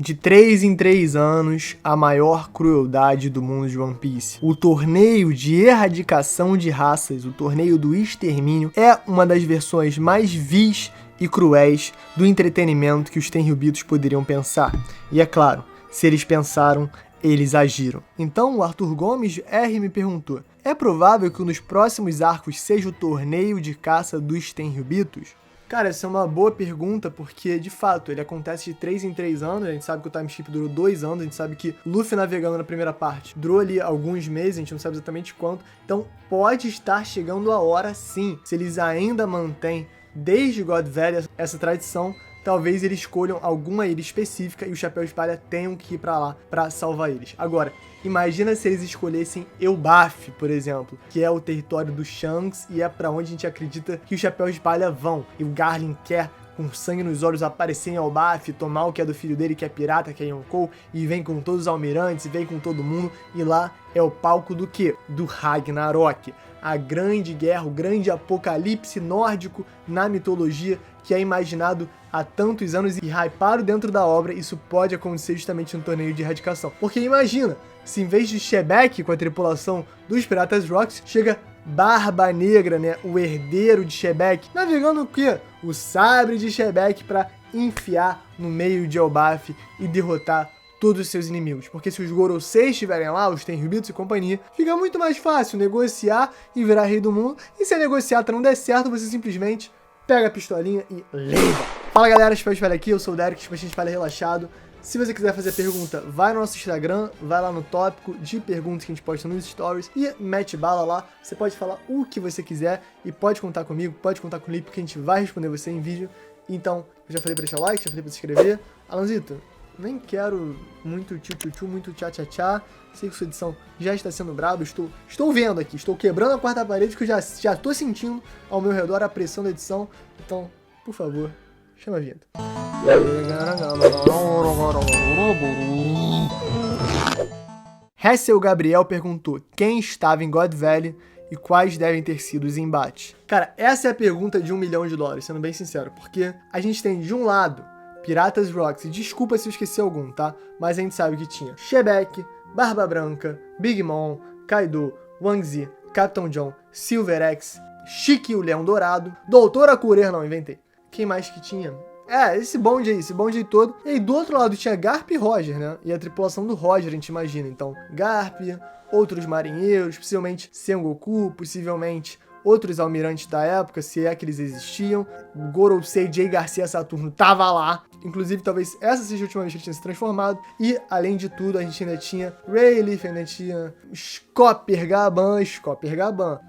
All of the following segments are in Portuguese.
De 3 em 3 anos, a maior crueldade do mundo de One Piece. O torneio de erradicação de raças, o torneio do extermínio, é uma das versões mais vis e cruéis do entretenimento que os Tenryubitos poderiam pensar. E é claro, se eles pensaram, eles agiram. Então o Arthur Gomes R me perguntou: é provável que nos próximos arcos seja o torneio de caça dos Tenryubitos? Cara, essa é uma boa pergunta, porque, de fato, ele acontece de 3 em 3 anos, a gente sabe que o time skip durou 2 anos, a gente sabe que Luffy navegando na primeira parte durou ali alguns meses, a gente não sabe exatamente quanto, então pode estar chegando a hora sim, se eles ainda mantêm, desde God Valley, essa tradição, talvez eles escolham alguma ilha específica e o Chapéu de Palha tenham que ir pra lá pra salvar eles. Agora, imagina se eles escolhessem Elbaf, por exemplo, que é o território do Shanks e é pra onde a gente acredita que os Chapéus de Palha vão. E o Garlin quer, com sangue nos olhos, aparecer em Elbaf, tomar o que é do filho dele, que é pirata, que é Yonkou, e vem com todos os almirantes, e vem com todo mundo, e lá é o palco do quê? Do Ragnarok. A grande guerra, o grande apocalipse nórdico na mitologia que é imaginado há tantos anos e hypado dentro da obra, isso pode acontecer justamente no torneio de erradicação. Porque imagina, se em vez de Shebek com a tripulação dos Piratas Rocks, chega Barba Negra, né, o herdeiro de Shebek, navegando o quê? O sabre de Shebek para enfiar no meio de Elbaf e derrotar todos os seus inimigos, porque se os Gorosei estiverem lá, os Tenryubitos e companhia, fica muito mais fácil negociar e virar rei do mundo, e se a negociata não der certo, você simplesmente pega a pistolinha e leva. Fala galera, Chapéu de Palha aqui, eu sou o Derek, Chapéu de Palha relaxado. Se você quiser fazer pergunta, vai no nosso Instagram, vai lá no tópico de perguntas que a gente posta nos stories e mete bala lá. Você pode falar o que você quiser e pode contar comigo, pode contar com o Lipe, que a gente vai responder você em vídeo. Então, eu já falei pra deixar o like, já falei pra se inscrever. Alanzito, nem quero muito tchu-tchu-tchu, muito tchá-tchá-tchá. Sei que sua edição já está sendo braba. Estou vendo aqui, estou quebrando a quarta parede, que eu já estou sentindo ao meu redor a pressão da edição. Então, por favor, chama a vinheta. Hessel Gabriel perguntou quem estava em God Valley e quais devem ter sido os embates. Cara, essa é a pergunta de $1 milhão, sendo bem sincero, porque a gente tem de um lado Piratas Rocks, e desculpa se eu esqueci algum, tá? Mas a gente sabe que tinha Shebek, Barba Branca, Big Mom, Kaido, Wang Zi, Capitão John, Silver Axe, Shiki o Leão Dourado, Doutora Curer, não, inventei. Quem mais que tinha? Esse bonde aí todo. E aí do outro lado tinha Garp e Roger, né? E a tripulação do Roger, a gente imagina. Então, Garp, outros marinheiros, possivelmente Sengoku, possivelmente outros almirantes da época, se é que eles existiam. Gorosei J. Garcia Saturno tava lá. Inclusive, talvez essa seja a última vez que ele tinha se transformado. E, além de tudo, a gente ainda tinha Rayleigh, ainda tinha Scopper Gaban.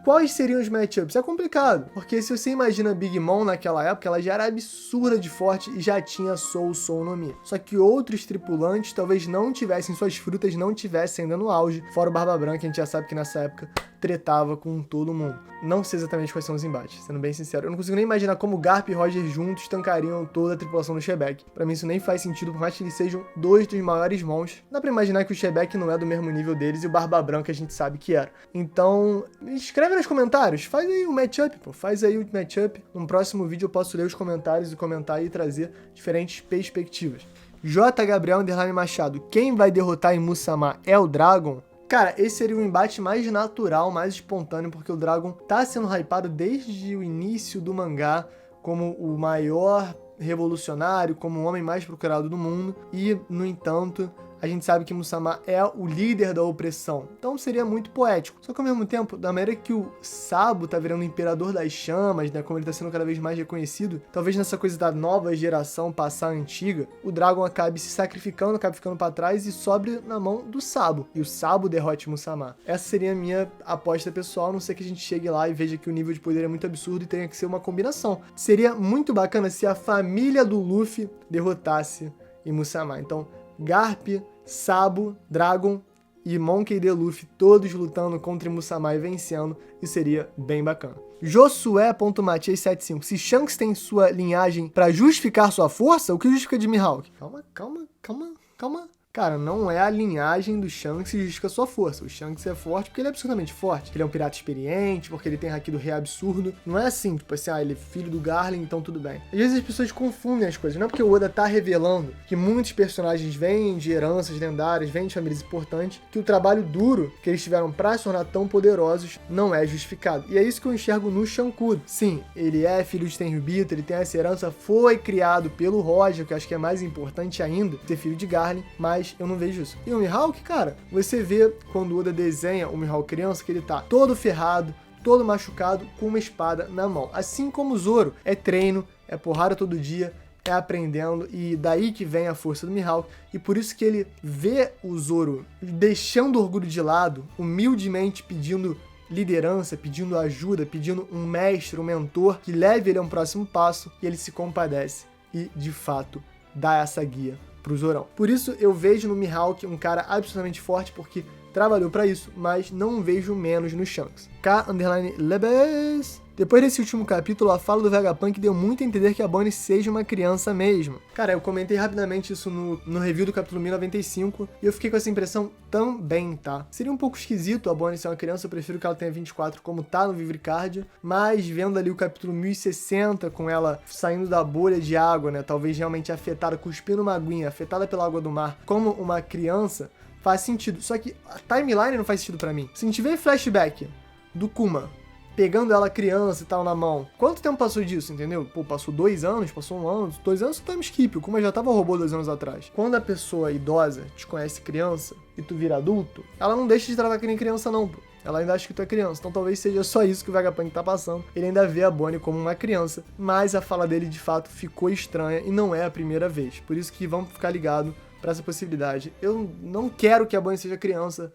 Quais seriam os matchups? É complicado, porque se você imagina Big Mom naquela época, ela já era absurda de forte e já tinha Soul no Mi. Só que outros tripulantes talvez não tivessem, suas frutas não tivessem ainda no auge. Fora o Barba Branca, a gente já sabe que nessa época tretava com todo mundo. Não sei exatamente quais são os embates, sendo bem sincero. Eu não consigo nem imaginar como Garp e Roger juntos tancariam toda a tripulação do Shebek. Pra mim isso nem faz sentido, por mais que eles sejam dois dos maiores monstros. Dá pra imaginar que o Shebek não é do mesmo nível deles e o Barba Branca a gente sabe que era. Então, escreve nos comentários, faz aí o matchup, pô. Faz aí o matchup. No próximo vídeo eu posso ler os comentários e comentar e trazer diferentes perspectivas. J. Gabriel _ Machado, quem vai derrotar em Musama é o Dragon? Cara, esse seria o embate mais natural, mais espontâneo, porque o Dragon tá sendo hypado desde o início do mangá como o maior revolucionário, como o homem mais procurado do mundo, e, no entanto, a gente sabe que Musama é o líder da opressão, então seria muito poético. Só que ao mesmo tempo, da maneira que o Sabo tá virando o imperador das chamas, né, como ele tá sendo cada vez mais reconhecido, talvez nessa coisa da nova geração passar a antiga, o Dragon acabe se sacrificando, acabe ficando pra trás e sobre na mão do Sabo, e o Sabo derrote Musama. Essa seria a minha aposta pessoal, a não ser que a gente chegue lá e veja que o nível de poder é muito absurdo e tenha que ser uma combinação. Seria muito bacana se a família do Luffy derrotasse em Musama. Então, Garp, Sabo, Dragon e Monkey D. Luffy, todos lutando contra Musama e vencendo, e seria bem bacana. Josué.matias75, se Shanks tem sua linhagem pra justificar sua força, o que justifica de Mihawk? Calma. Cara, não é a linhagem do Shanks que justifica a sua força. O Shanks é forte porque ele é absolutamente forte. Ele é um pirata experiente, porque ele tem haki do rei absurdo. Não é assim, tipo assim, ele é filho do Garland, então tudo bem. Às vezes as pessoas confundem as coisas. Não é porque o Oda tá revelando que muitos personagens vêm de heranças lendárias, vêm de famílias importantes, que o trabalho duro que eles tiveram pra se tornar tão poderosos não é justificado. E é isso que eu enxergo no Shankudo. Sim, ele é filho de Tenryubito, ele tem essa herança, foi criado pelo Roger, que eu acho que é mais importante ainda, ter filho de Garland, mas eu não vejo isso. E o Mihawk, cara, você vê quando o Oda desenha o Mihawk criança, que ele tá todo ferrado, todo machucado, com uma espada na mão. Assim como o Zoro, é treino, é porrada todo dia, é aprendendo, e daí que vem a força do Mihawk, e por isso que ele vê o Zoro deixando o orgulho de lado, humildemente pedindo liderança, pedindo ajuda, pedindo um mestre, um mentor, que leve ele a um próximo passo, e ele se compadece, e de fato dá essa guia pro Zorão. Por isso eu vejo no Mihawk um cara absolutamente forte, porque trabalhou pra isso, mas não vejo menos no Shanks. K_Lebes. Depois desse último capítulo, a fala do Vegapunk deu muito a entender que a Bonnie seja uma criança mesmo. Cara, eu comentei rapidamente isso no review do capítulo 1095, e eu fiquei com essa impressão também, tá? Seria um pouco esquisito a Bonnie ser uma criança, eu prefiro que ela tenha 24 como tá no Vivricardia, mas vendo ali o capítulo 1060, com ela saindo da bolha de água, né, talvez realmente afetada, cuspindo uma aguinha, afetada pela água do mar, como uma criança, faz sentido. Só que a timeline não faz sentido pra mim. Se a gente vê flashback do Kuma pegando ela criança e tal na mão, quanto tempo passou disso, entendeu? Pô, passou 2 anos, passou 1 ano, 2 anos, time skip. O Kuma já tava robô 2 anos atrás. Quando a pessoa idosa te conhece criança e tu vira adulto, ela não deixa de tratar que nem criança não, pô. Ela ainda acha que tu é criança, então talvez seja só isso que o Vegapunk tá passando. Ele ainda vê a Bonnie como uma criança, mas a fala dele de fato ficou estranha e não é a primeira vez. Por isso que vamos ficar ligado pra essa possibilidade. Eu não quero que a Bonnie seja criança,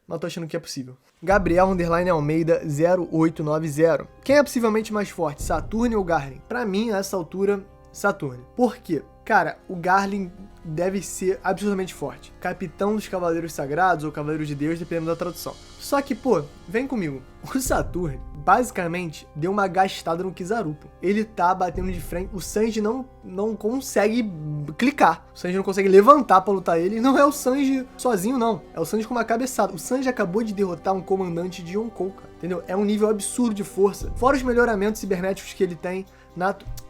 mas tô achando que é possível. Gabriel_Almeida 0890. Quem é possivelmente mais forte, Saturne ou Garland? Pra mim, a essa altura, Saturne. Por quê? Cara, o Garland deve ser absolutamente forte. Capitão dos Cavaleiros Sagrados ou Cavaleiros de Deus, dependendo da tradução. Só que, pô, vem comigo. O Saturne, basicamente, deu uma gastada no Kizaru, pô. Ele tá batendo de frente. O Sanji não consegue clicar. O Sanji não consegue levantar pra lutar ele. E não é o Sanji sozinho, não. É o Sanji com uma cabeçada. O Sanji acabou de derrotar um comandante de Yonkou, cara. Entendeu? É um nível absurdo de força. Fora os melhoramentos cibernéticos que ele tem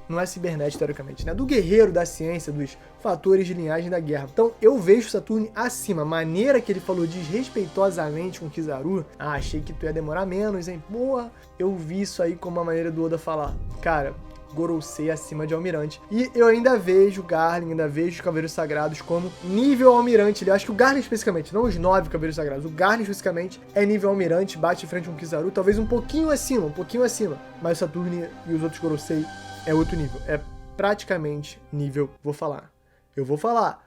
não é cibernético, teoricamente, né? Do guerreiro, da ciência, dos fatores de linhagem da guerra. Então, eu vejo o Saturne acima. A maneira que ele falou desrespeitosamente com o Kizaru, achei que tu ia demorar menos, hein? Porra, eu vi isso aí como uma maneira do Oda falar. Cara, Gorosei acima de Almirante. E eu ainda vejo o Garland, ainda vejo os Cavaleiros Sagrados como nível Almirante. Eu acho que o Garland especificamente, não os 9 Cavaleiros Sagrados, o Garland especificamente é nível Almirante, bate de frente com o Kizaru, talvez um pouquinho acima. Mas o Saturne e os outros Gorosei é outro nível. É praticamente nível, eu vou falar,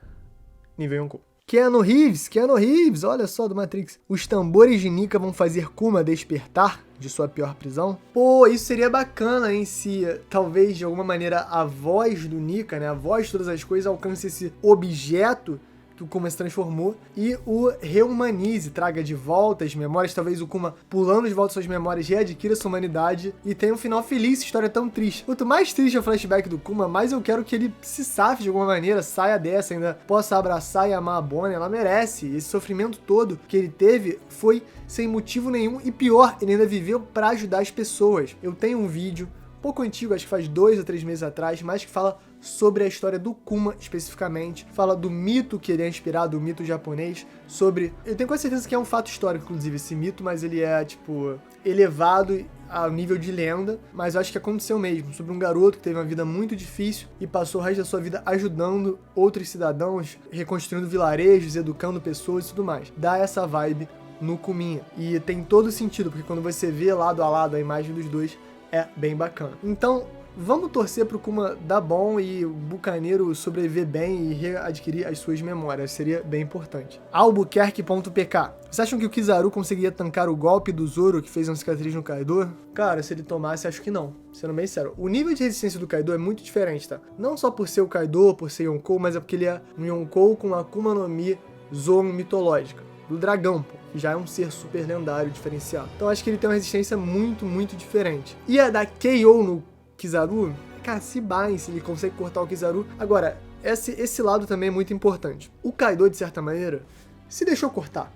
nível Yonkou. Keanu Reeves, olha só, do Matrix. Os tambores de Nika vão fazer Kuma despertar de sua pior prisão? Pô, isso seria bacana, hein, se talvez de alguma maneira a voz do Nika, né, a voz de todas as coisas alcance esse objeto que o Kuma se transformou e o reumanize, traga de volta as memórias, talvez o Kuma pulando de volta suas memórias readquira sua humanidade e tenha um final feliz, essa história é tão triste. Quanto mais triste é o flashback do Kuma, mais eu quero que ele se safe de alguma maneira, saia dessa, ainda possa abraçar e amar a Bonnie, ela merece. Esse sofrimento todo que ele teve foi sem motivo nenhum e pior, ele ainda viveu pra ajudar as pessoas. Eu tenho um vídeo pouco antigo, acho que faz 2 ou 3 meses atrás, mas que fala sobre a história do Kuma especificamente, fala do mito que ele é inspirado, o mito japonês, sobre... Eu tenho quase certeza que é um fato histórico, inclusive, esse mito, mas ele é, tipo, elevado ao nível de lenda, mas eu acho que aconteceu mesmo, sobre um garoto que teve uma vida muito difícil e passou o resto da sua vida ajudando outros cidadãos, reconstruindo vilarejos, educando pessoas e tudo mais. Dá essa vibe no Kuminha. E tem todo sentido, porque quando você vê lado a lado a imagem dos dois, é bem bacana. Então, vamos torcer pro Kuma dar bom e o bucaneiro sobreviver bem e readquirir as suas memórias. Seria bem importante. Albuquerque.pk. Vocês acham que o Kizaru conseguiria tancar o golpe do Zoro que fez uma cicatriz no Kaido? Cara, se ele tomasse, acho que não. Sendo bem sério. O nível de resistência do Kaido é muito diferente, tá? Não só por ser o Kaido, por ser Yonkou, mas é porque ele é um Yonkou com a Akuma no Mi Zono mitológica. Do dragão, pô, que já é um ser super lendário, diferenciado. Então acho que ele tem uma resistência muito, muito diferente. E a da KO no Kizaru, cara, se ele consegue cortar o Kizaru. Agora, esse lado também é muito importante. O Kaido, de certa maneira, se deixou cortar.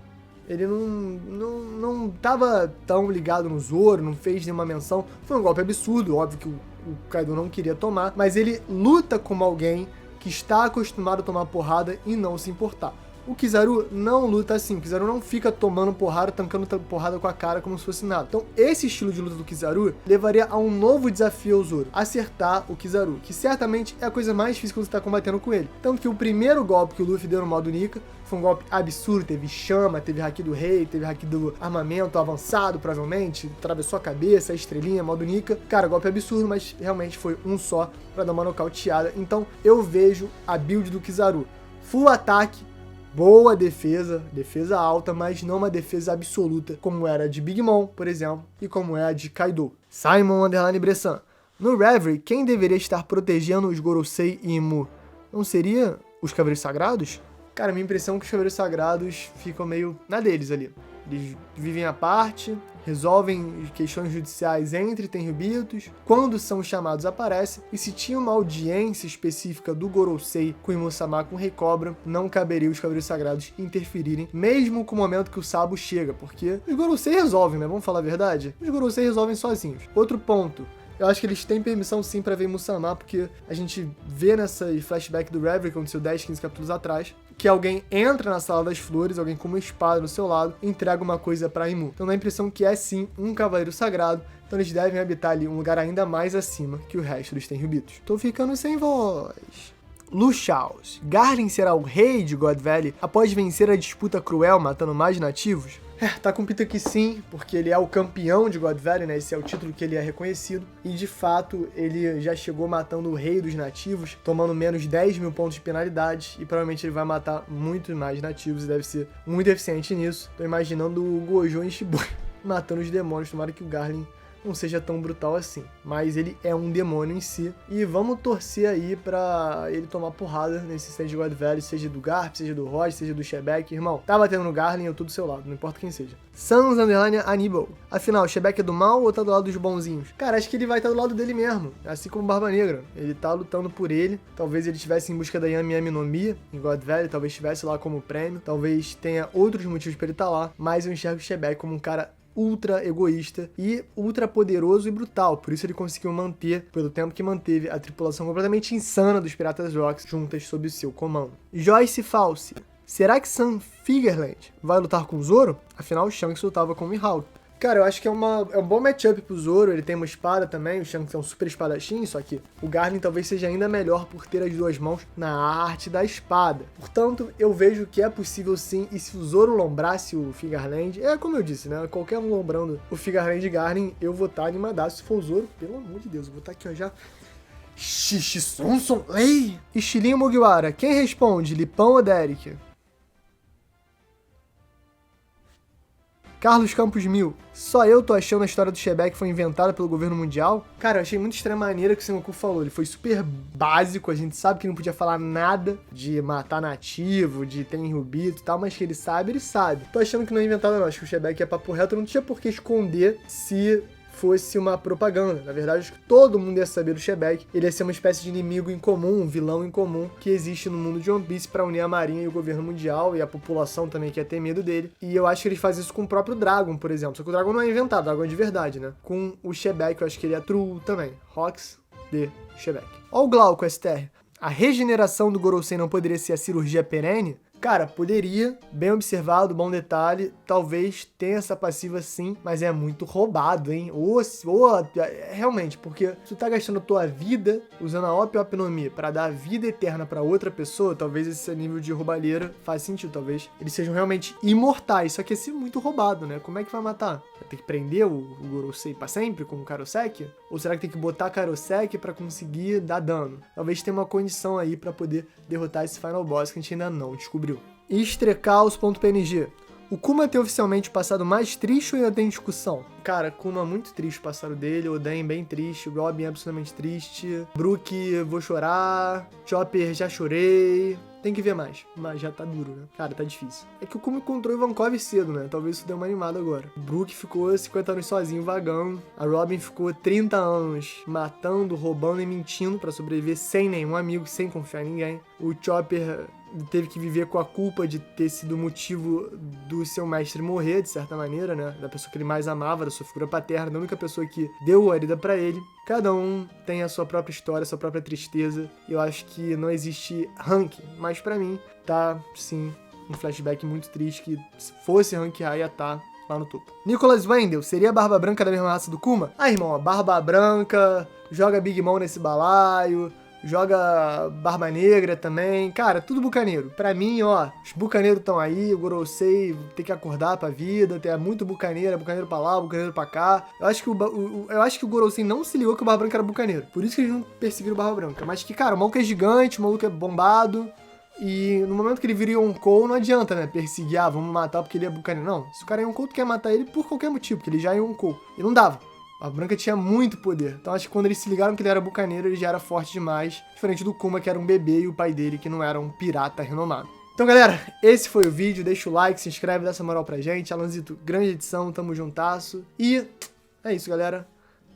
Ele não tava tão ligado no Zoro, não fez nenhuma menção. Foi um golpe absurdo, óbvio que o Kaido não queria tomar, mas ele luta como alguém que está acostumado a tomar porrada e não se importar. O Kizaru não luta assim, o Kizaru não fica tomando porrada, tancando porrada com a cara como se fosse nada. Então esse estilo de luta do Kizaru levaria a um novo desafio ao Zoro, acertar o Kizaru, que certamente é a coisa mais difícil quando você está combatendo com ele. Tanto que o primeiro golpe que o Luffy deu no modo Nika foi um golpe absurdo, teve chama, teve haki do rei, teve haki do armamento avançado, provavelmente, atravessou a cabeça, a estrelinha, modo Nika. Cara, golpe absurdo, mas realmente foi um só pra dar uma nocauteada. Então eu vejo a build do Kizaru. Full ataque, boa defesa alta, mas não uma defesa absoluta, como era a de Big Mom, por exemplo, e como é a de Kaido. Simon Bressan. No Reverie, quem deveria estar protegendo os Gorosei e Imu? Não seria os Cavaleiros Sagrados? Cara, minha impressão é que os Cavaleiros Sagrados ficam meio na deles ali. Eles vivem à parte, resolvem questões judiciais entre Tenryubitos, quando são chamados aparecem, e se tinha uma audiência específica do Gorosei com Imu-sama com o Rei Cobra, não caberia os Cavaleiros Sagrados interferirem, mesmo com o momento que o Sabo chega, porque os Gorosei resolvem, né? Vamos falar a verdade? Os Gorosei resolvem sozinhos. Outro ponto, eu acho que eles têm permissão sim pra ver Imu-sama, porque a gente vê nessa flashback do Reverie, que aconteceu 10, 15 capítulos atrás, que alguém entra na Sala das Flores, alguém com uma espada no seu lado, entrega uma coisa pra Imu. Então dá a impressão que é sim um Cavaleiro Sagrado, então eles devem habitar ali um lugar ainda mais acima que o resto dos Tenryubitos. Tô ficando sem voz. Luchaos. Garlin será o rei de God Valley após vencer a disputa cruel matando mais nativos? Tá com pinta que sim, porque ele é o campeão de God Valley, né? Esse é o título que ele é reconhecido. E de fato, ele já chegou matando o rei dos nativos, tomando menos 10 mil pontos de penalidade. E provavelmente ele vai matar muito mais nativos e deve ser muito eficiente nisso. Tô imaginando o Gojo em Shibuya matando os demônios. Tomara que o Garlin não seja tão brutal assim, mas ele é um demônio em si, e vamos torcer aí pra ele tomar porrada nesse stand de God Valley, seja do Garp, seja do Roger, seja do Shebeck. Irmão, tá batendo no Garlin, eu tô do seu lado, não importa quem seja. Sans Aníbal. Afinal, o Shebeck é do mal ou tá do lado dos bonzinhos? Cara, acho que ele vai estar do lado dele mesmo, assim como Barba Negra. Ele tá lutando por ele, talvez ele estivesse em busca da Yami Yami no Mi, em God Valley, talvez estivesse lá como prêmio, talvez tenha outros motivos pra ele estar lá, mas eu enxergo o Shebeck como um cara ultra egoísta e ultra poderoso e brutal, por isso ele conseguiu manter, pelo tempo que manteve, a tripulação completamente insana dos Piratas Rocks juntas sob o seu comando. Joyce False. Será que Sam Figerland vai lutar com o Zoro? Afinal, Shanks lutava com o Mihawk. Cara, eu acho que é um bom matchup pro Zoro, ele tem uma espada também, o Shanks é um super espadachim, só que o Garlin talvez seja ainda melhor por ter as duas mãos na arte da espada. Portanto, eu vejo que é possível sim, e se o Zoro lombrasse o Figarland, é como eu disse, né, qualquer um lombrando o Figarland e Garlin, eu vou estar animadaço. Se for o Zoro, pelo amor de Deus, eu vou estar aqui ó já... Xixi Sonson, ei! Estilinho Mugiwara, quem responde, Lipão ou Derek? Carlos Campos 1000. Só eu tô achando a história do Shebeck foi inventada pelo governo mundial? Cara, eu achei muito estranha a maneira que o Sengoku falou. Ele foi super básico, a gente sabe que não podia falar nada de matar nativo, de ter Tenryubito e tal, mas que ele sabe, ele sabe. Tô achando que não é inventada não, acho que o Shebeck é papo reto, não tinha por que esconder se fosse uma propaganda. Na verdade, acho que todo mundo ia saber do Shebeck. Ele ia ser uma espécie de inimigo em comum, um vilão em comum, que existe no mundo de One Piece para unir a marinha e o governo mundial, e a população também que ia ter medo dele. E eu acho que eles fazem isso com o próprio Dragon, por exemplo. Só que o Dragon não é inventado, o Dragon é de verdade, né? Com o Shebeck, eu acho que ele é true também. Hawks de Shebeck. Ó o Glauco, STR. A regeneração do Gorosei não poderia ser a cirurgia perene? Cara, poderia, bem observado, bom detalhe, talvez tenha essa passiva sim, mas é muito roubado, hein? Realmente, porque se tu tá gastando a tua vida usando a Op no Mi pra dar vida eterna pra outra pessoa, talvez esse nível de roubalheira faz sentido, talvez eles sejam realmente imortais, só que esse é muito roubado, né? Como é que vai matar? Vai ter que prender o Gorosei pra sempre com o Karosek? Ou será que tem que botar Karosek pra conseguir dar dano? Talvez tenha uma condição aí pra poder derrotar esse final boss que a gente ainda não descobriu. Estrecaos.png. O Kuma tem oficialmente o passado mais triste ou ainda tem discussão? Cara, Kuma muito triste o passado dele, Oden bem triste, Robin absolutamente triste, Brook vou chorar, Chopper já chorei, Tem que ver mais, mas já tá duro, né? Cara, tá difícil. É que o Kuma encontrou o Ivankov cedo, né? Talvez isso dê uma animada agora. O Brook ficou 50 anos sozinho, vagando. A Robin ficou 30 anos matando, roubando e mentindo pra sobreviver sem nenhum amigo, sem confiar em ninguém. O Chopper teve que viver com a culpa de ter sido o motivo do seu mestre morrer, de certa maneira, né? Da pessoa que ele mais amava, da sua figura paterna, da única pessoa que deu a vida pra ele. Cada um tem a sua própria história, a sua própria tristeza. E eu acho que não existe ranking, mas pra mim tá, sim, um flashback muito triste que se fosse ranquear ia tá lá no topo. Nicholas Wendell seria a Barba Branca da mesma raça do Kuma? Ah, irmão, a Barba Branca joga Big Mom nesse balaio, joga Barba Negra também. Cara, tudo bucaneiro. Pra mim, ó, os bucaneiros estão aí, o Gorosei tem que acordar pra vida, tem muito bucaneiro pra lá, bucaneiro pra cá. Eu acho que o Gorosei não se ligou que o Barba Branca era bucaneiro. Por isso que eles não perseguiram o Barba Branca. Mas que, cara, o maluco é gigante, o maluco é bombado. E no momento que ele vira Yonkou, não adianta, né? Perseguir, vamos matar porque ele é bucaneiro. Não, se o cara é Yonkou, tu quer matar ele por qualquer motivo, porque ele já é Yonkou. E não dava. A Branca tinha muito poder. Então acho que quando eles se ligaram que ele era bucaneiro, ele já era forte demais. Diferente do Kuma, que era um bebê, e o pai dele, que não era um pirata renomado. Então, galera, esse foi o vídeo. Deixa o like, se inscreve, dá essa moral pra gente. Alanzito, grande edição, tamo juntasso. E é isso, galera.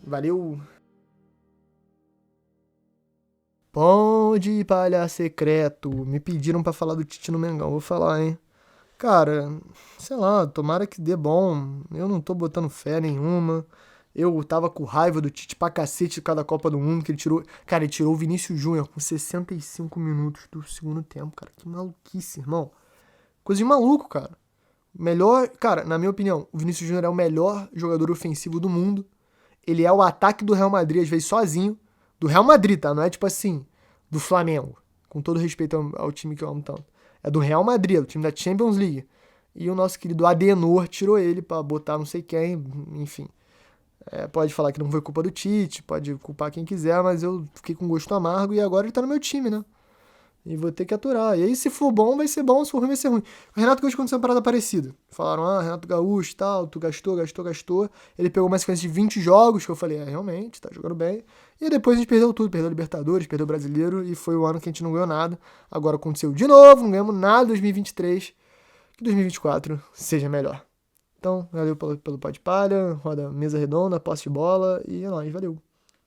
Valeu! Pão de palha secreto. Me pediram pra falar do Tite no Mengão. Vou falar, hein? Cara, sei lá, tomara que dê bom. Eu não tô botando fé nenhuma. Eu tava com raiva do Tite pra cacete de cada Copa do Mundo que ele tirou. Cara, ele tirou o Vinícius Júnior com 65 minutos do segundo tempo, cara. Que maluquice, irmão. Coisa de maluco, cara. Melhor, cara, na minha opinião, o Vinícius Júnior é o melhor jogador ofensivo do mundo. Ele é o ataque do Real Madrid, às vezes sozinho. Do Real Madrid, tá? Não é tipo assim, do Flamengo. Com todo respeito ao time que eu amo tanto. É do Real Madrid, do time da Champions League. E o nosso querido Adenor tirou ele pra botar não sei quem, enfim. Pode falar que não foi culpa do Tite, pode culpar quem quiser, mas eu fiquei com gosto amargo e agora ele tá no meu time, né? E vou ter que aturar. E aí, se for bom, vai ser bom, se for ruim, vai ser ruim. O Renato Gaúcho aconteceu uma parada parecida. Falaram, Renato Gaúcho e tal, tu gastou. Ele pegou uma sequência de 20 jogos, que eu falei, realmente, tá jogando bem. E depois a gente perdeu tudo, perdeu Libertadores, perdeu o Brasileiro, e foi o ano que a gente não ganhou nada. Agora aconteceu de novo, não ganhamos nada em 2023. Que 2024 seja melhor. Então, valeu pelo Pode Palha, roda mesa redonda, posse de bola e é nóis, valeu.